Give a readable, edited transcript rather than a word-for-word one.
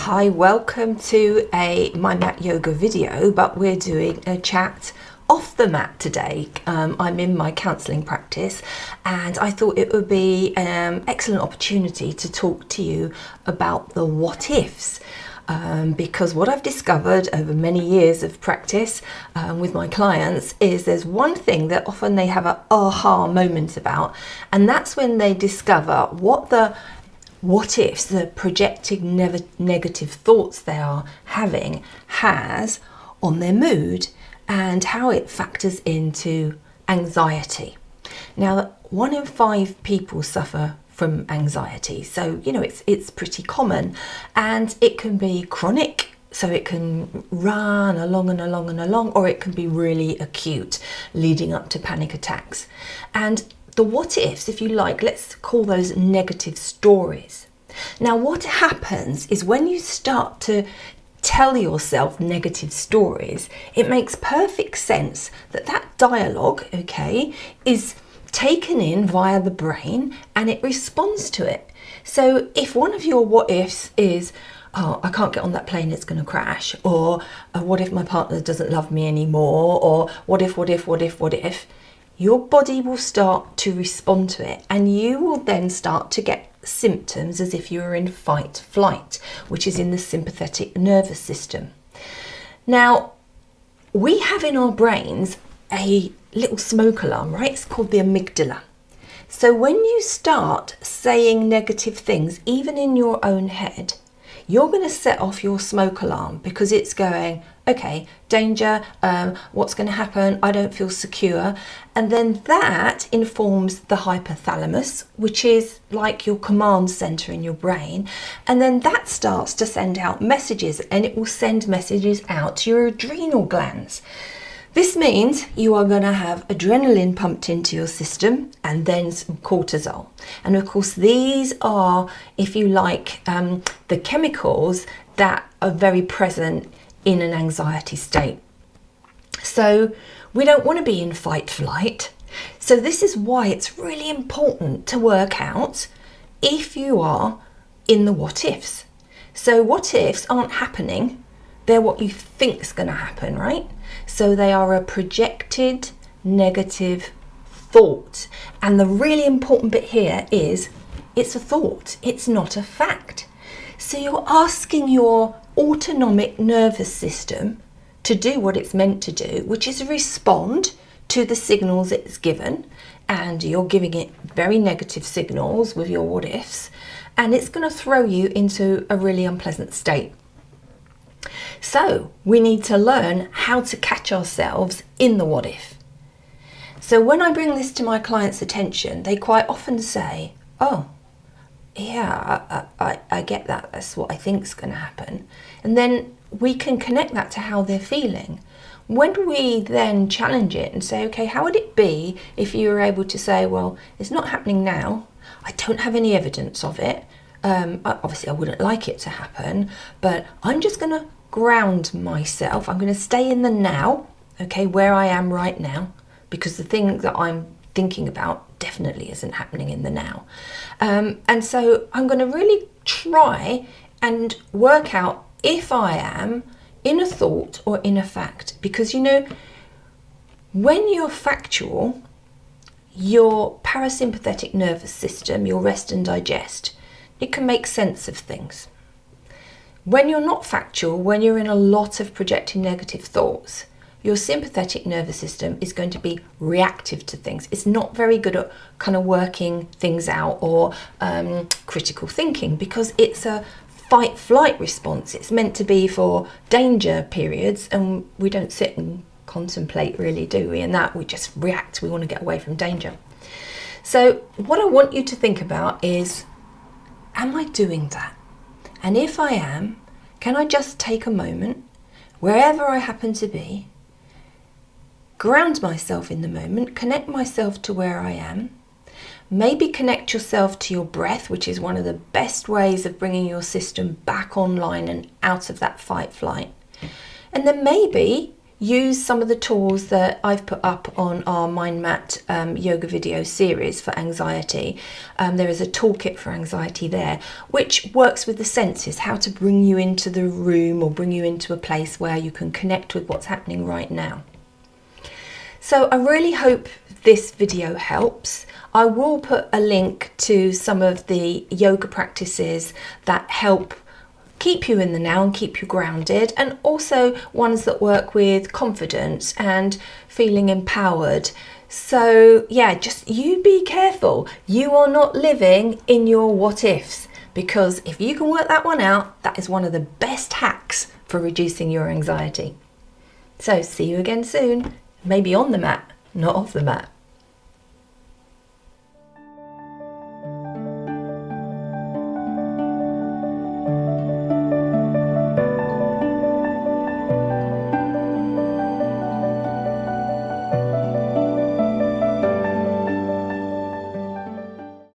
Hi, welcome to a My Mat Yoga video, but we're doing a chat off the mat today. I'm in my counselling practice and I thought it would be an excellent opportunity to talk to you about the what ifs. Because what I've discovered over many years of practice with my clients is there's one thing that often they have an aha moment about, and that's when they discover what the what ifs, the projected negative thoughts they are having, has on their mood and how it factors into anxiety. Now, 1 in 5 people suffer from anxiety, so you know it's pretty common, and it can be chronic, so it can run along and along and along, or it can be really acute, leading up to panic attacks. And the what ifs, if you like, let's call those negative stories. Now, what happens is when you start to tell yourself negative stories, it makes perfect sense that that dialogue, okay, is taken in via the brain and it responds to it. So if one of your what ifs is, oh, I can't get on that plane, it's going to crash, or what if my partner doesn't love me anymore, or what if, your body will start to respond to it, and you will then start to get symptoms as if you were in fight flight, which is in the sympathetic nervous system. Now, we have in our brains a little smoke alarm, right? It's called the amygdala. So when you start saying negative things, even in your own head, you're going to set off your smoke alarm, because it's going, okay, danger, what's going to happen? I don't feel secure. And then that informs the hypothalamus, which is like your command center in your brain. And then that starts to send out messages, and it will send messages out to your adrenal glands. This means you are going to have adrenaline pumped into your system, and then some cortisol. And of course, these are, if you like, the chemicals that are very present in an anxiety state. So we don't want to be in fight flight. So this is why it's really important to work out if you are in the what ifs. So what ifs aren't happening. They're what you think is going to happen, right? So they are a projected negative thought. And the really important bit here is it's a thought. It's not a fact. So you're asking your autonomic nervous system to do what it's meant to do, which is respond to the signals it's given. And you're giving it very negative signals with your what ifs. And it's going to throw you into a really unpleasant state. So we need to learn how to catch ourselves in the what if. So when I bring this to my clients' attention, they quite often say, oh, yeah, I get that. That's what I think is going to happen. And then we can connect that to how they're feeling. When we then challenge it and say, okay, how would it be if you were able to say, well, it's not happening now. I don't have any evidence of it. Obviously, I wouldn't like it to happen, but I'm just going to ground myself. I'm going to stay in the now, okay, where I am right now, because the thing that I'm thinking about definitely isn't happening in the now. And so I'm going to really try and work out if I am in a thought or in a fact, because you know, when you're factual, your parasympathetic nervous system, your rest and digest, it can make sense of things. When you're not factual, when you're in a lot of projecting negative thoughts, your sympathetic nervous system is going to be reactive to things. It's not very good at kind of working things out or critical thinking, because it's a fight-flight response. It's meant to be for danger periods, and we don't sit and contemplate really, do we? In that, we just react. We want to get away from danger. So what I want you to think about is, am I doing that? And if I am, can I just take a moment, wherever I happen to be, ground myself in the moment, connect myself to where I am, maybe connect yourself to your breath, which is one of the best ways of bringing your system back online and out of that fight flight. And then maybe use some of the tools that I've put up on our Mind Mat yoga video series for anxiety. There is a toolkit for anxiety there, which works with the senses, how to bring you into the room or bring you into a place where you can connect with what's happening right now. So I really hope this video helps. I will put a link to some of the yoga practices that help keep you in the now and keep you grounded, and also ones that work with confidence and feeling empowered. So yeah, just you be careful. You are not living in your what ifs, because if you can work that one out, that is one of the best hacks for reducing your anxiety. So see you again soon, maybe on the mat, not off the mat.